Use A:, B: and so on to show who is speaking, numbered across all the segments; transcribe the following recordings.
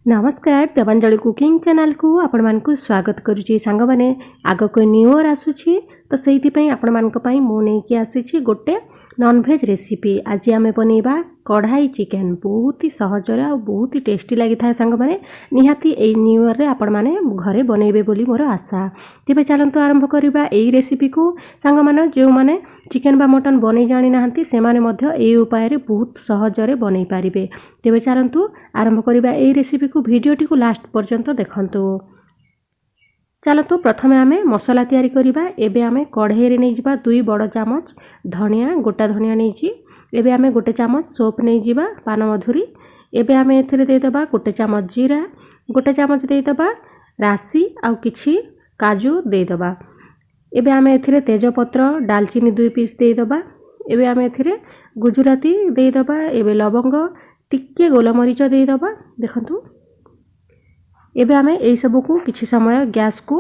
A: नमस्कार Devanjali cooking channel को आपण मानकु स्वागत करुची सांग माने आग को न्यू ईयर आसुची तो सेहिति पई आपण मानक पई मो नै कि आसीची गोटे नॉन वेज रेसिपी। आज आमे बनेबा कढ़ाई चिकेन। बहुत ही सहज और बहुत ही टेस्टी लगी था सांग माने निहाती ए न्यू ईयर रे आपण माने घरे बनेबे बोली मोर आशा। तेबे चलंतु आरंभ करिबा एई रेसिपी को सांग माने जो माने चिकेन बा मटन बनै जानि नाहंती से माने मध्य एई उपाय रे बहुत सहज रे बनै पारिबे। तेबे चलंतु आरंभ करिबा एई रेसिपी को वीडियोटी को लास्ट पर्यंत देखंतु। चलतु प्रथमे आमे मसला तैयारी करिबा। एबे आमे कढ़ाई रे नै जिबा 2 बड़ चामच धनिया गोटा धनिया नै जी। एबे आमे गोटे चामच सोप नै जिबा पान मधुरी। एबे आमे एथिरे दे दबा गोटे चामच जीरा, गोटे चामच दे दबा राशि आ किछि काजू दे दबा। एबे आमे एथिरे तेजपत्र दालचीनी 2 पीस दे दबा। एबे आमे एथिरे गुजराती दे दबा। एबे लवंग टिके गोलमरीच दे दबा। देखंतु एबे आमे एई सब को किछि समय गैस को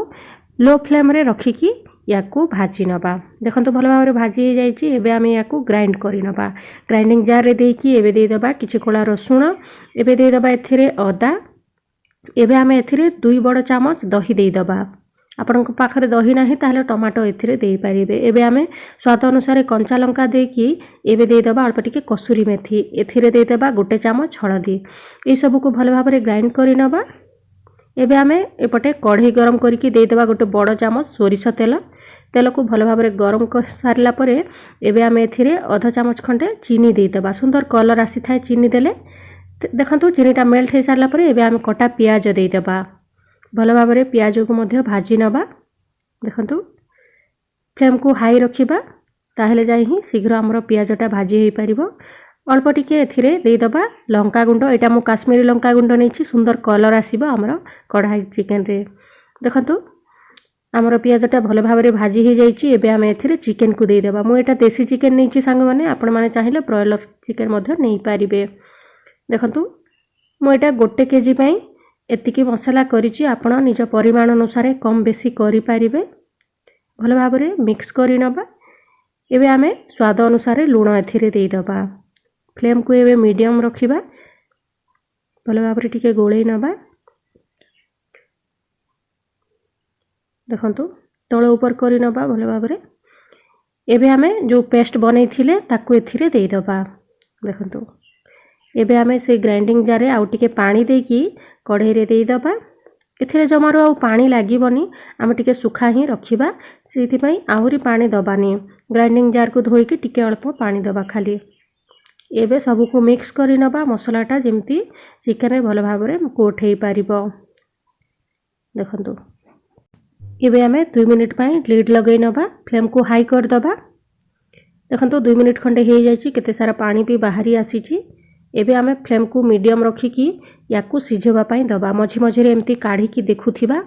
A: लो फ्लेम रे रखी कि याकू भाजी नबा। देखंतु भलो भाबरे भाजी हे जाईची। एबे आमे याकू ग्राइंड करि नबा। ग्राइंडिंग जार रे देकी एबे दे दबा किछि कोला रसुण। एबे दे दबा एथिरे अदा। एबे आमे एथिरे 2 बड़ चामच दही दे दबा। आपनक पाखरे दही नाही ताहले टमाटो एथिरे दे पारिबे। एबे आमे स्वाद अनुसार कंचा लंका देकी एबे दे दबा अल्प टिके कसूरी मेथी। एथिरे दे दबा गोटे चामच हळदी। ए सब को भलो भाबरे ग्राइंड करि नबा। एबे आमे एपटे कढ़ाई गरम करके दे दबा गोटे बड़ चामच सोरिष तेल। तेल को भलो भाबरे गरम कर सारला परे एबे आमे एथिरे आधा चामच खंडे चीनी दे दबा। सुंदर कलर आसी थाए चीनी देले। देखंतु चीनीटा मेल्ट हे सारला परे एबे आमे कटा प्याज दे दबा। भलो भाबरे प्याज को मध्य भाजी नबा। देखंतु फ्लेम को हाई रखिबा ताहेले जाई ही शीघ्र हमरो प्याजटा भाजी हे परिबो। अल्प टिके एथिरे दे दबा लंका गुंड। एटा मु काश्मीरी लंका गुंड नैछि। सुंदर कलर आसीबो हमरो कढ़ाई चिकेन रे। देखंतु हमरो प्याजटा भलो भाबरे भाजी हे जाईछि। एबे आमे एथिरे चिकेन को दे दबा। मु एटा देसी चिकेन नैछि सांग माने आपण माने चाहिले ब्रॉयलर चिकेन मध्य नै पारिबे। देखंतु मु एटा 1 केजी पई एतिकी मसला करिछि। आपण निज परिमाण अनुसार कम बेसी करि पारिबे। भलो भाबरे मिक्स करि नबा। एबे आमे स्वाद अनुसार लूण एथिरे दे दबा। फ्लेम को एबे मीडियम रखिबा। भलो भाबरे टिके गोळै नबा। देखंतु तळ ऊपर करि नबा भलो भाबरे। एबे आमे जो पेस्ट बनै थिले ताकू एथिरे दे दबा। देखंतु एबे आमे से ग्राइंडिंग जार रे आउ टिके पानी देकी कढ़ाई रे दे दबा। एथिरे जमारो आउ पानी लागिबनी। आमे टिके सुखा ही रखिबा। सेथि पई आहुरी पानी दबानी। ग्राइंडिंग जार को धोई के टिके अल्प पानी दबा खाली। एबे सब को मिक्स करि नबा। मसलाटा जेमती चिकेन रे भलो भाबरे कोट हे पारिबो। देखंतु एबे आमे 2 मिनिट पई लीड लगै नबा। फ्लेम को हाई कर दबा। देखंतु 2 मिनिट खंडे हे जाईची। केते सारा पानी भी बाहरी आसीची। एबे आमे फ्लेम को मीडियम रखी कि याकू सिझेबा पई दबा। मझी मझी रे एमती काढी कि देखुथिबा।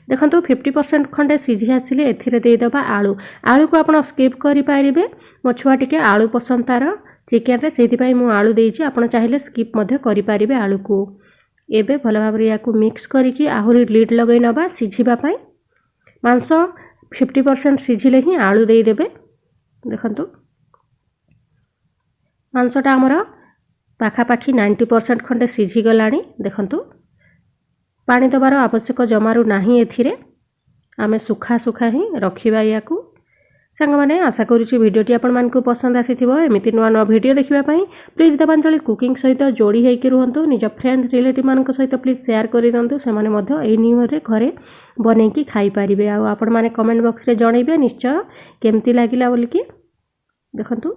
A: देखंतु 50% खंडे सिझी आसिले एथिरे दे दबा आलू। आलू को आपण स्किप करि पारिबे। मो छुआ टिके आलू पसंद तार चिकेन रे सेति पई मु आलू देइची। आपण चाहिले स्किप मध्य करि पारिबे आलू को। एबे भलो भाबरे याकू मिक्स करि कि आहुरी लीड लगै नबा सिझिबा पई। मांस 50% सिझिले ही आलू देई देबे। देखंतु मांसटा हमर पाखा पाखी 90% खंडे सिझी गलानी। देखंतु पानी दबार आवश्यक जमारू नाही। एथिरे आमे सुखा सुखा ही रखिबा याकू। सांग माने आशा करूची वीडियोटी आपण मानकु पसंद आसीथिबो। एमिति नुआ नुआ वीडियो देखिबा पई प्लीज देवांजलि कुकिंग सहित जोड़ी हेकि रुहंतु। निज फ्रेंड रिलेटिव मानक सहित प्लीज शेयर करि दंतु। से माने मध्य ए न्यू ईयर रे घरे बनेकी खाई पारिबे। आ आपण माने कमेंट बॉक्स रे जणैबे निश्चय केमति लागिला बोली कि। देखंतु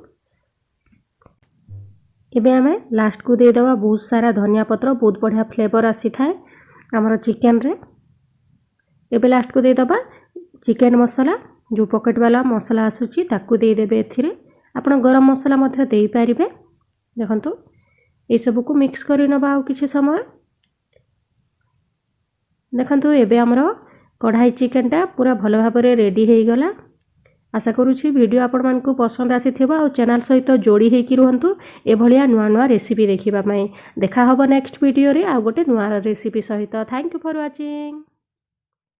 A: एबे आमे लास्ट को दे दबा बहुत सारा धनिया पत्र। बहुत बढ़िया फ्लेवर आसी थाए हमर चिकेन रे। एबे लास्ट को दे दबा चिकेन मसाला जो पॉकेट वाला मसाला आसुची ताकू दे देबे। एथिरे आपण गरम मसाला मध्य देई पारिबे। देखंतु ए सब को मिक्स करि नबा आ किछि समय। देखंतु एबे हमरो कढ़ाई चिकेनटा पूरा भलो भाबरे रेडी हेई गला। आशा करूची वीडियो आपण मानकु पसंद आसीथिबा। और चैनल सहित जोड़ी हेकि रुहंतु ए भलिया नुआ नुआ रेसिपी देखिबा पई। देखा हबो नेक्स्ट वीडियो रे आ गोटे नुआ रेसिपी सहित। Thank you for watching.